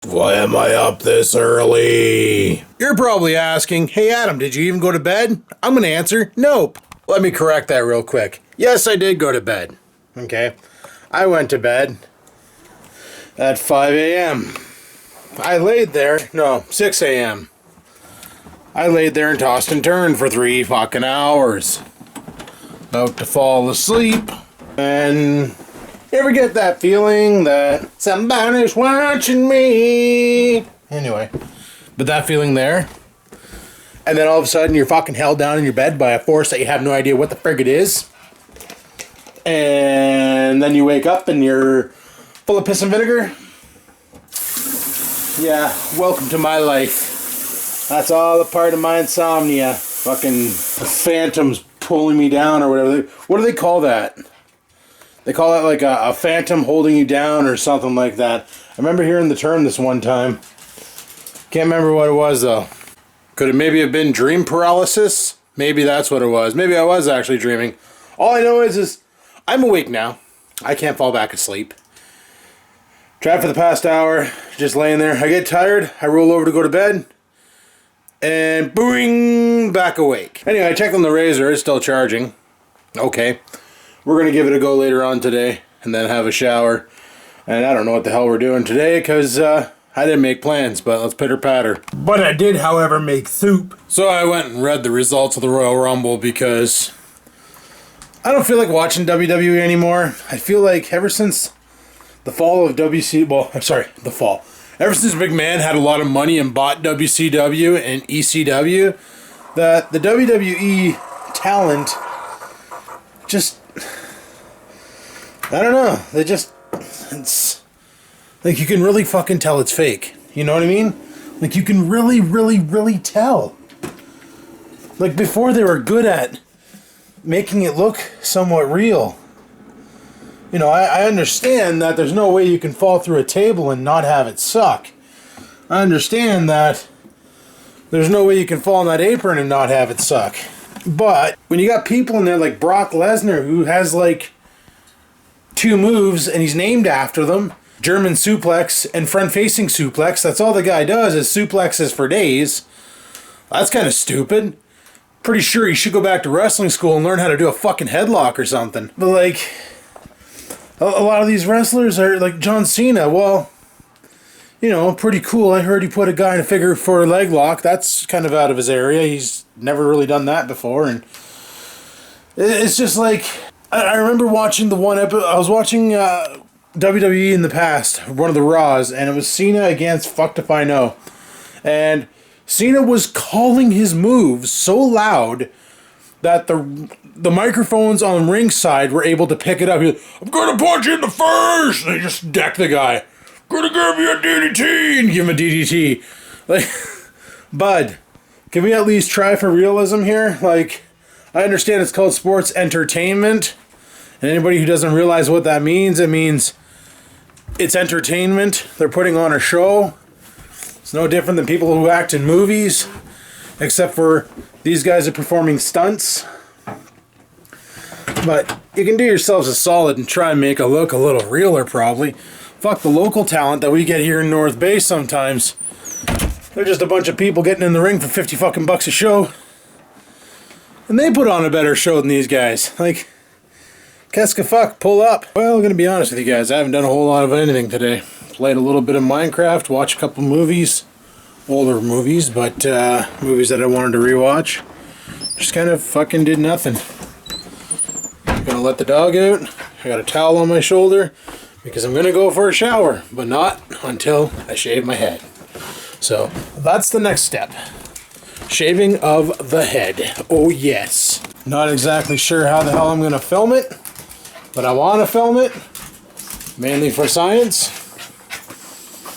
Why am I up this early? You're probably asking, hey Adam, did you even go to bed? I'm gonna answer, nope. Let me correct that real quick. Yes, I did go to bed. Okay. I went to bed at 5 a.m. I laid there, no, 6 a.m. I laid there and tossed and turned for 3 fucking hours. About to fall asleep. And you ever get that feeling that somebody's watching me? Anyway, but that feeling there, and then all of a sudden you're fucking held down in your bed by a force that you have no idea what the frig it is. And then you wake up and you're full of piss and vinegar. Yeah, welcome to my life. That's all a part of my insomnia. Fucking phantoms pulling me down or whatever. What do they call that? They call that like a phantom holding you down or something like that. I remember hearing the term this one time. Can't remember what it was though. Could it maybe have been dream paralysis? Maybe that's what it was. Maybe I was actually dreaming. All I know is I'm awake now. I can't fall back asleep. Tried for the past hour, just laying there. I get tired, I roll over to go to bed, and boing, back awake. Anyway, I checked on the razor, it's still charging. Okay, we're going to give it a go later on today, and then have a shower. And I don't know what the hell we're doing today, because I didn't make plans, but let's pitter patter. But I did, however, make soup. So I went and read the results of the Royal Rumble, because I don't feel like watching WWE anymore. I feel like ever since the fall of ever since McMahon had a lot of money and bought WCW and ECW, that the WWE talent just, I don't know, it's like you can really fucking tell it's fake. You know what I mean? Like you can really tell. Like before they were good at making it look somewhat real. You know, I understand that there's no way you can fall through a table and not have it suck. I understand that there's no way you can fall on that apron and not have it suck. But when you got people in there like Brock Lesnar, who has like 2 moves and he's named after them, German suplex and front-facing suplex, that's all the guy does is suplexes for days. That's kind of stupid. Pretty sure he should go back to wrestling school and learn how to do a fucking headlock or something. But like, a lot of these wrestlers are like John Cena. Well, you know, pretty cool. I heard he put a guy in a figure 4 leg lock. That's kind of out of his area. He's never really done that before. And it's just like, I remember watching the one episode. I was watching WWE in the past, one of the Raws, and it was Cena against Fucked If I Know. And Cena was calling his moves so loud that the microphones on ringside were able to pick it up. He was, I'm gonna punch you in the face! And they just deck the guy. Gonna give you a DDT! And give him a DDT. Like, bud, can we at least try for realism here? Like, I understand it's called sports entertainment. And anybody who doesn't realize what that means, it means it's entertainment. They're putting on a show. It's no different than people who act in movies. Except for these guys are performing stunts. But you can do yourselves a solid and try and make it look a little realer, probably. Fuck the local talent that we get here in North Bay sometimes. They're just a bunch of people getting in the ring for 50 fucking bucks a show. And they put on a better show than these guys. Like, qu'est-ce que fuck, pull up. Well, I'm gonna be honest with you guys, I haven't done a whole lot of anything today. Played a little bit of Minecraft, watched a couple movies. Older movies, but movies that I wanted to rewatch. Just kind of fucking did nothing. I'm gonna let the dog out. I got a towel on my shoulder because I'm gonna go for a shower, but not until I shave my head. So that's the next step. Shaving of the head. Oh yes. Not exactly sure how the hell I'm gonna film it, but I want to film it mainly for science.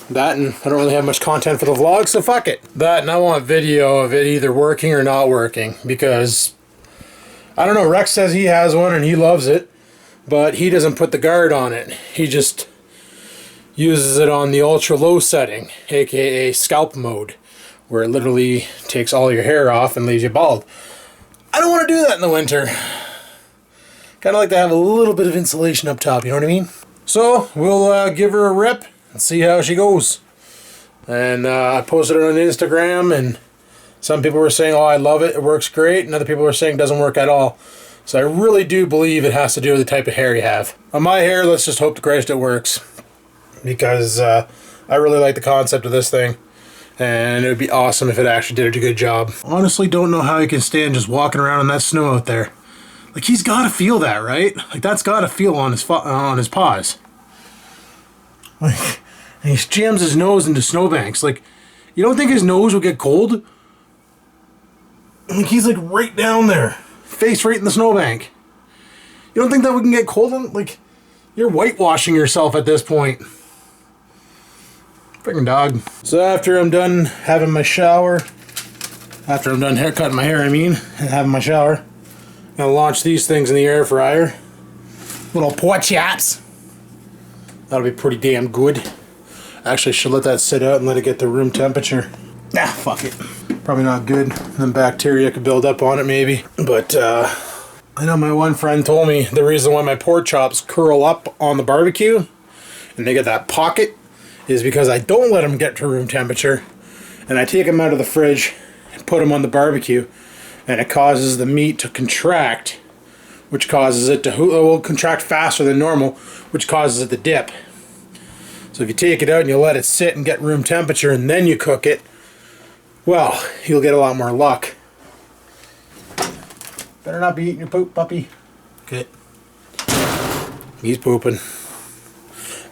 That, and I don't really have much content for the vlog, so fuck it. That, and I want video of it either working or not working, because I don't know, Rex says he has one and he loves it, but he doesn't put the guard on it. He just uses it on the ultra low setting, aka scalp mode, where it literally takes all your hair off and leaves you bald. I don't want to do that in the winter. Kind of like to have a little bit of insulation up top, you know what I mean? So, we'll give her a rip and see how she goes. And I posted it on Instagram, and some people were saying, oh, I love it, it works great, and other people were saying it doesn't work at all. So I really do believe it has to do with the type of hair you have. On my hair, let's just hope to Christ it works. Because I really like the concept of this thing. And it would be awesome if it actually did a good job. Honestly, don't know how he can stand just walking around in that snow out there. Like, he's got to feel that, right? Like, that's got to feel on his paws. Like, and he jams his nose into snowbanks. Like, you don't think his nose will get cold? Like, he's like right down there. Face right in the snowbank. You don't think that we can get cold? Like, you're whitewashing yourself at this point. Freaking dog. So after I'm done having my shower, after I'm done haircutting my hair, I mean, and having my shower, I'm gonna launch these things in the air fryer. Little pork chops. That'll be pretty damn good. Actually, I should let that sit out and let it get to room temperature. Nah, fuck it. Probably not good. Then bacteria could build up on it maybe. But I know my one friend told me the reason why my pork chops curl up on the barbecue and they get that pocket is because I don't let them get to room temperature, and I take them out of the fridge and put them on the barbecue, and it causes the meat to contract, which causes it to contract faster than normal, which causes it to dip. So if you take it out and you let it sit and get room temperature and then you cook it, well, you'll get a lot more luck. Better not be eating your poop, puppy. Okay. He's pooping.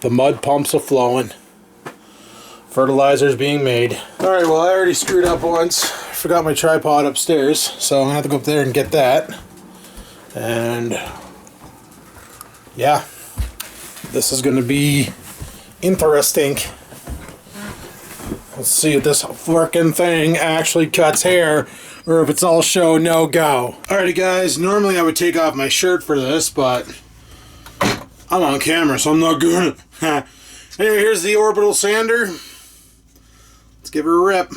The mud pumps are flowing. Fertilizer's being made. Alright, well, I already screwed up once. I forgot my tripod upstairs, so I'm gonna have to go up there and get that. And yeah, this is gonna be interesting. Let's see if this fucking thing actually cuts hair or if it's all show, no go. Alrighty guys, normally I would take off my shirt for this, but I'm on camera, so I'm not gonna. Anyway, here's the orbital sander. Let's give her a rip.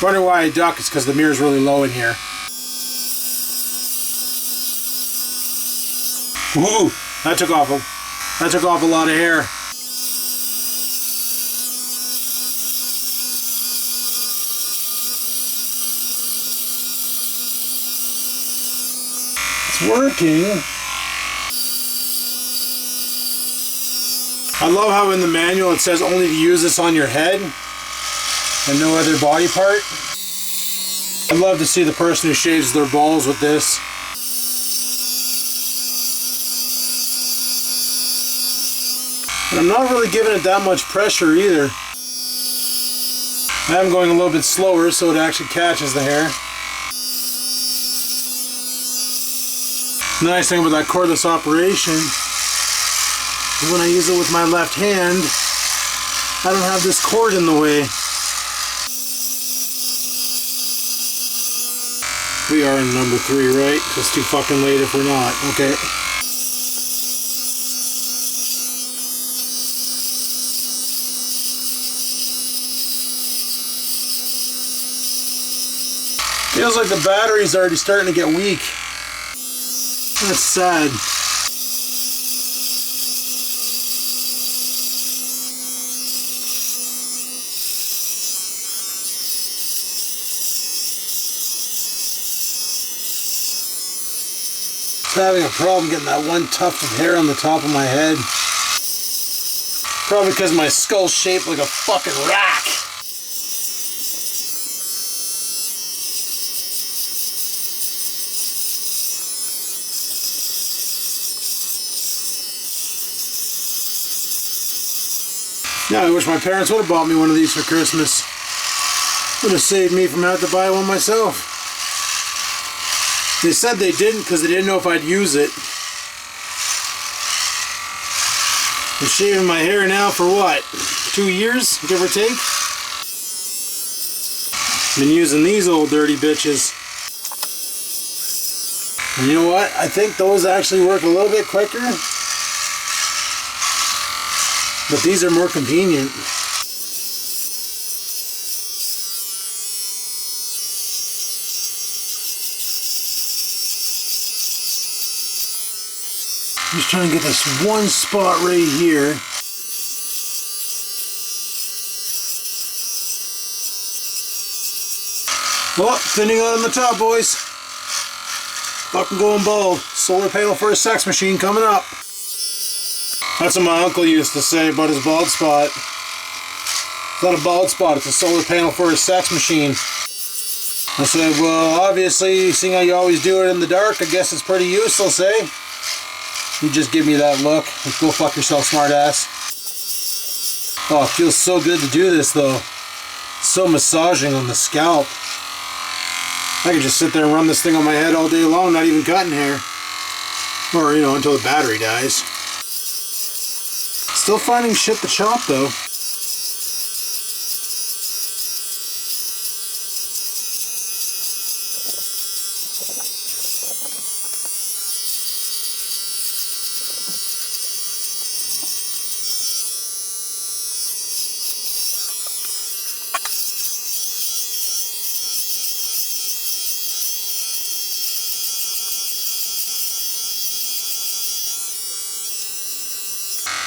Wonder why I duck, it's because the mirror's really low in here. Woo! That took off a lot of hair. It's working. I love how in the manual it says only to use this on your head and no other body part. I'd love to see the person who shaves their balls with this. And I'm not really giving it that much pressure either. I am going a little bit slower so it actually catches the hair. The nice thing about that cordless operation, when I use it with my left hand, I don't have this cord in the way. We are in number 3, right? It's too fucking late if we're not. Okay. Feels like the battery's already starting to get weak. That's sad. Having a problem getting that one tuft of hair on the top of my head. Probably because my skull's shaped like a fucking rack. Yeah, I wish my parents would have bought me one of these for Christmas. Would have saved me from having to buy one myself. They said they didn't because they didn't know if I'd use it. I'm shaving my hair now for what? 2 years, give or take? Been using these old dirty bitches. And you know what? I think those actually work a little bit quicker. But these are more convenient. Just trying to get this one spot right here. Well, thinning out on the top, boys. Fucking going bald. Solar panel for a sex machine coming up. That's what my uncle used to say about his bald spot. It's not a bald spot, it's a solar panel for a sex machine. I said, well, obviously, seeing how you always do it in the dark, I guess it's pretty useless, eh? You just give me that look. Like, go fuck yourself, smart ass. Oh, it feels so good to do this, though. It's so massaging on the scalp. I could just sit there and run this thing on my head all day long, not even cutting hair. Or, you know, until the battery dies. Still finding shit to chop, though.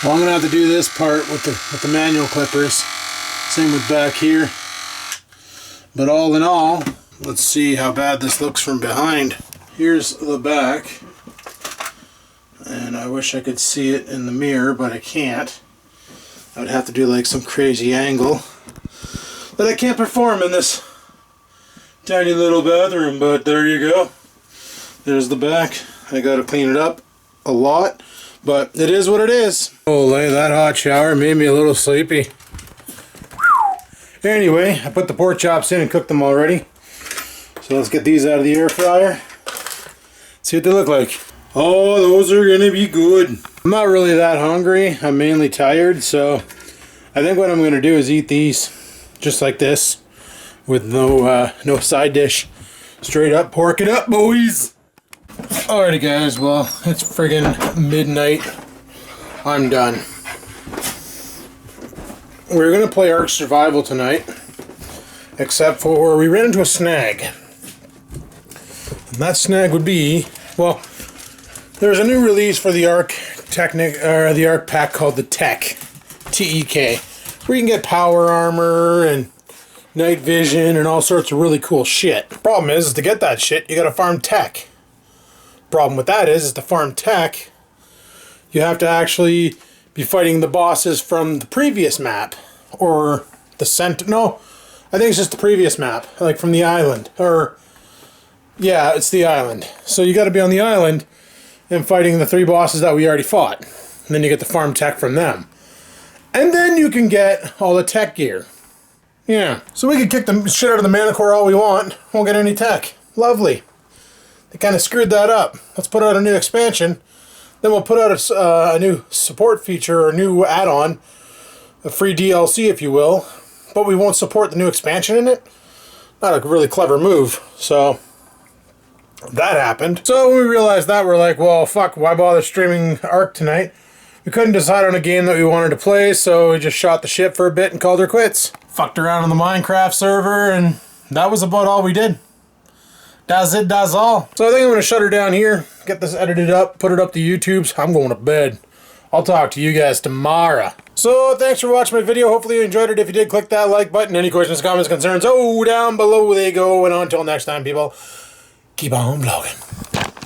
Well, I'm gonna have to do this part with the manual clippers. Same with back here. But all in all, let's see how bad this looks from behind. Here's the back. And I wish I could see it in the mirror, but I can't. I would have to do like some crazy angle that I can't perform in this tiny little bathroom, but there you go. There's the back. I gotta clean it up a lot. But it is what it is. Oh, that hot shower made me a little sleepy. Anyway, I put the pork chops in and cooked them already. So let's get these out of the air fryer. See what they look like. Oh, those are gonna be good. I'm not really that hungry. I'm mainly tired, so I think what I'm gonna do is eat these just like this with no side dish. Straight up, pork it up, boys. Alrighty guys, well, it's friggin' midnight. I'm done. We're gonna play Ark Survival tonight, except for we ran into a snag. And that snag would be, well, there's a new release for the Ark the Ark pack called the Tech, T-E-K, where you can get power armor and night vision and all sorts of really cool shit. Problem is to get that shit, you gotta farm tech. Problem with that is to farm tech, you have to actually be fighting the bosses from the previous map, or the no, I think it's just the previous map, like from the island, or yeah, it's the island. So you got to be on the island and fighting the 3 bosses that we already fought, and then you get the farm tech from them, and then you can get all the tech gear. Yeah, so we can kick the shit out of the Manicore all we want, won't get any tech. Lovely. They kind of screwed that up. Let's put out a new expansion. Then we'll put out a new support feature or a new add-on, a free DLC if you will, but we won't support the new expansion in it. Not a really clever move. So that happened. So when we realized that, we're like, well, fuck, why bother streaming Ark tonight? We couldn't decide on a game that we wanted to play, so we just shot the ship for a bit and called her quits. Fucked around on the Minecraft server, and that was about all we did. That's it, that's all. So I think I'm going to shut her down here, get this edited up, put it up to YouTube's. I'm going to bed. I'll talk to you guys tomorrow. So thanks for watching my video. Hopefully you enjoyed it. If you did, click that like button. Any questions, comments, concerns, oh, down below they go. And until next time, people, keep on vlogging.